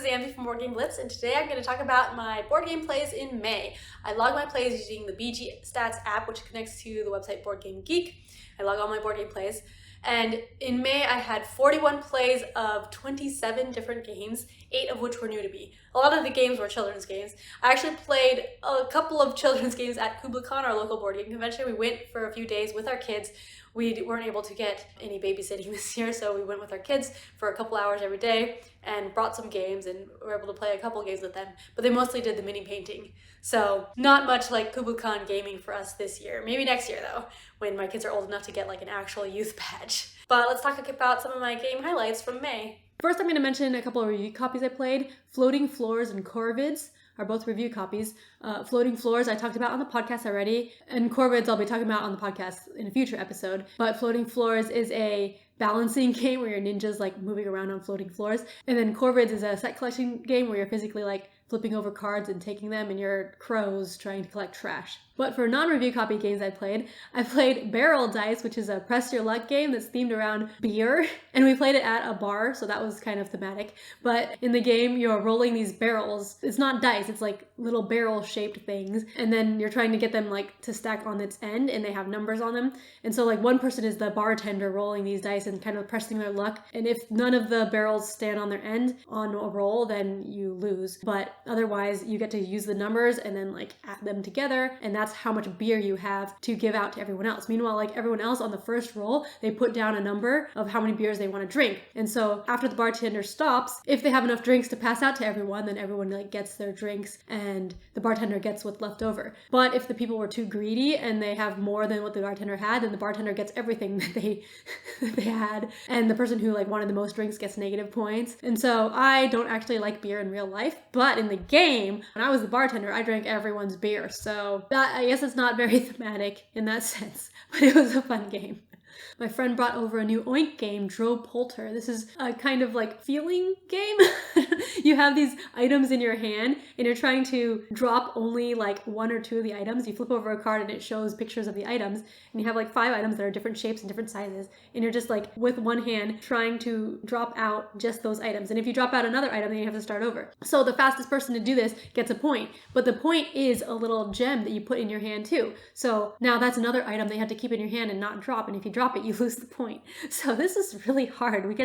is Amity from Board Game Blitz, and today I'm going to talk about my board game plays in May. I log my plays using the BG Stats app, which connects to the website Board Game Geek. I log all my board game plays, and in May I had 41 plays of 27 different games, 8 of which were new to me. A lot of the games were children's games. I actually played a couple of children's games at KublaCon, our local board game convention. We went for a few days with our kids. We weren't able to get any babysitting this year, so we went with our kids for a couple hours every day and brought some games and were able to play a couple games with them. But they mostly did the mini painting. So not much like KublaCon gaming for us this year. Maybe next year though, when my kids are old enough to get like an actual youth badge. But let's talk about some of my game highlights from May. First, I'm going to mention a couple of review copies I played. Floating Floors and Corvids are both review copies. Floating Floors I talked about on the podcast already, and Corvids I'll be talking about on the podcast in a future episode. But Floating Floors is a balancing game where you're ninjas like moving around on floating floors, and then Corvids is a set collection game where you're physically like flipping over cards and taking them, and you're crows trying to collect trash. But for non-review copy games I played Barrel Dice, which is a press your luck game that's themed around beer, and we played it at a bar, so that was kind of thematic. But in the game, you're rolling these barrels. It's not dice, it's like little barrel-shaped things, and then you're trying to get them like to stack on its end, and they have numbers on them. And so like one person is the bartender rolling these dice and kind of pressing their luck, and if none of the barrels stand on their end on a roll, then you lose. But otherwise, you get to use the numbers and then like add them together, and that's how much beer you have to give out to everyone else. Meanwhile, like everyone else on the first roll, they put down a number of how many beers they want to drink. And so after the bartender stops, if they have enough drinks to pass out to everyone, then everyone like gets their drinks and the bartender gets what's left over. But if the people were too greedy and they have more than what the bartender had, then the bartender gets everything that they had, and the person who like wanted the most drinks gets negative points. And so I don't actually like beer in real life, but in the game, when I was the bartender, I drank everyone's beer. So that, I guess it's not very thematic in that sense, but it was a fun game. My friend brought over a new Oink game, DroPolter. This is a kind of like feeling game. You have these items in your hand and you're trying to drop only like one or two of the items. You flip over a card and it shows pictures of the items, and you have like 5 items that are different shapes and different sizes, and you're just like with one hand trying to drop out just those items. And if you drop out another item, then you have to start over. So the fastest person to do this gets a point, but the point is a little gem that you put in your hand too. So now that's another item that you have to keep in your hand and not drop, and if you drop it, you lose the point. So this is really hard. We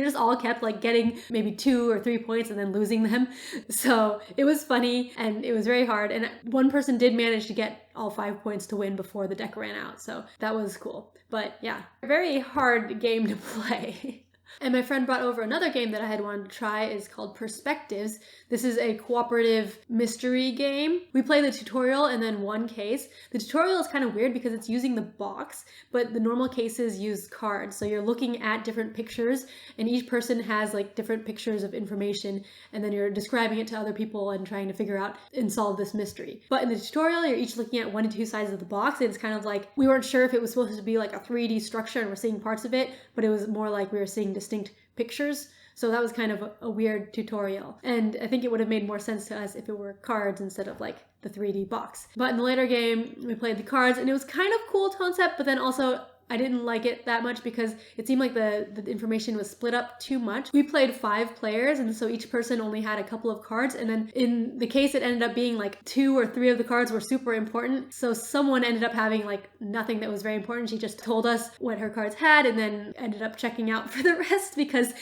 just all kept like getting maybe 2 or 3 points and then losing them. So it was funny and it was very hard. And one person did manage to get all 5 points to win before the deck ran out. So that was cool. But yeah, a very hard game to play. And my friend brought over another game that I had wanted to try. Is called Perspectives. This is a cooperative mystery game. We play the tutorial and then one case. The tutorial is kind of weird because it's using the box, but the normal cases use cards. So you're looking at different pictures, and each person has like different pictures of information, and then you're describing it to other people and trying to figure out and solve this mystery. But in the tutorial, you're each looking at 1 to 2 sides of the box, and it's kind of like, we weren't sure if it was supposed to be like a 3D structure and we're seeing parts of it, but it was more like we were seeing distinct pictures. So that was kind of a weird tutorial. And I think it would have made more sense to us if it were cards instead of like the 3D box. But in the later game, we played the cards, and it was kind of cool concept, but then also I didn't like it that much because it seemed like the information was split up too much. We played 5 players, and so each person only had a couple of cards, and then in the case it ended up being like 2 or 3 of the cards were super important. So someone ended up having like nothing that was very important. She just told us what her cards had and then ended up checking out for the rest because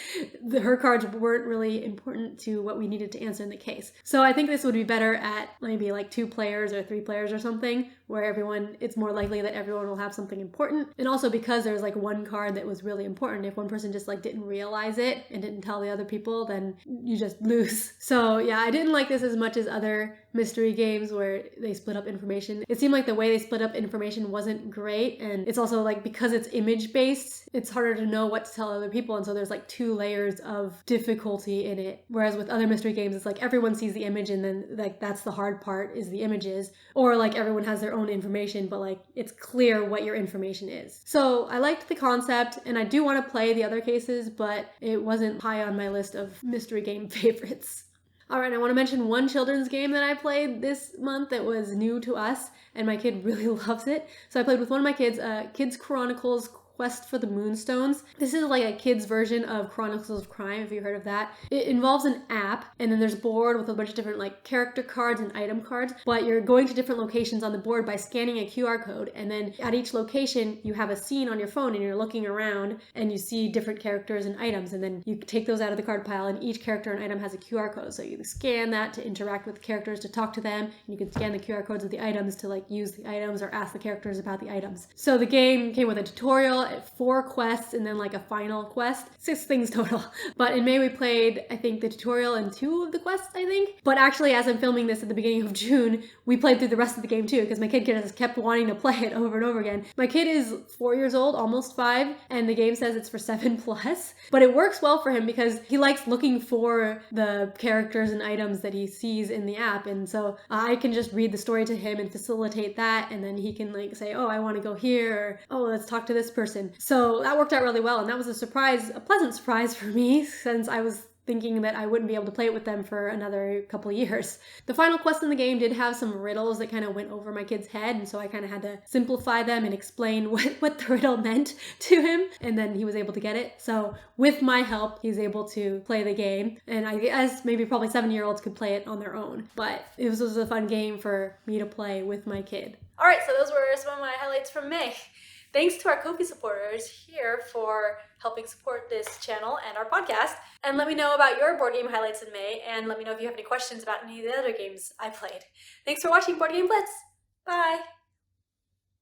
her cards weren't really important to what we needed to answer in the case. So I think this would be better at maybe like 2 players or 3 players or something, where it's more likely that everyone will have something important. And also because there's like one card that was really important, if one person just like didn't realize it and didn't tell the other people, then you just lose. So yeah, I didn't like this as much as other mystery games where they split up information. It seemed like the way they split up information wasn't great, and it's also like because it's image based, it's harder to know what to tell other people, and so there's like 2 layers of difficulty in it. Whereas with other mystery games, it's like everyone sees the image and then like that's the hard part is the images, or like everyone has their own information, but like it's clear what your information is. So I liked the concept, and I do want to play the other cases, but it wasn't high on my list of mystery game favorites. Alright, I want to mention one children's game that I played this month that was new to us, and my kid really loves it. So I played with one of my kids, Kids Chronicles Quest for the Moonstones. This is like a kid's version of Chronicles of Crime, if you heard of that. It involves an app, and then there's a board with a bunch of different like character cards and item cards, but you're going to different locations on the board by scanning a QR code, and then at each location you have a scene on your phone and you're looking around and you see different characters and items, and then you take those out of the card pile, and each character and item has a QR code, so you scan that to interact with characters, to talk to them, and you can scan the QR codes of the items to like use the items or ask the characters about the items. So the game came with a tutorial, 4 quests, and then like a final quest. 6 things total. But in May we played, I think, the tutorial and 2 of the quests, I think. But actually, as I'm filming this at the beginning of June, we played through the rest of the game too, because my kid just kept wanting to play it over and over again. My kid is 4 years old, almost 5, and the game says it's for 7+. But it works well for him because he likes looking for the characters and items that he sees in the app. And so I can just read the story to him and facilitate that, and then he can like say, oh, I want to go here, or oh, let's talk to this person. So that worked out really well, and that was a pleasant surprise for me, since I was thinking that I wouldn't be able to play it with them for another couple of years. The final quest in the game did have some riddles that kind of went over my kid's head, and so I kind of had to simplify them and explain what the riddle meant to him, and then he was able to get it. So with my help, he's able to play the game, and I guess maybe probably 7-year-olds could play it on their own. But it was a fun game for me to play with my kid. All right, so those were some of my highlights from May. Thanks to our Ko-fi supporters here for helping support this channel and our podcast. And let me know about your board game highlights in May, and let me know if you have any questions about any of the other games I played. Thanks for watching Board Game Blitz. Bye!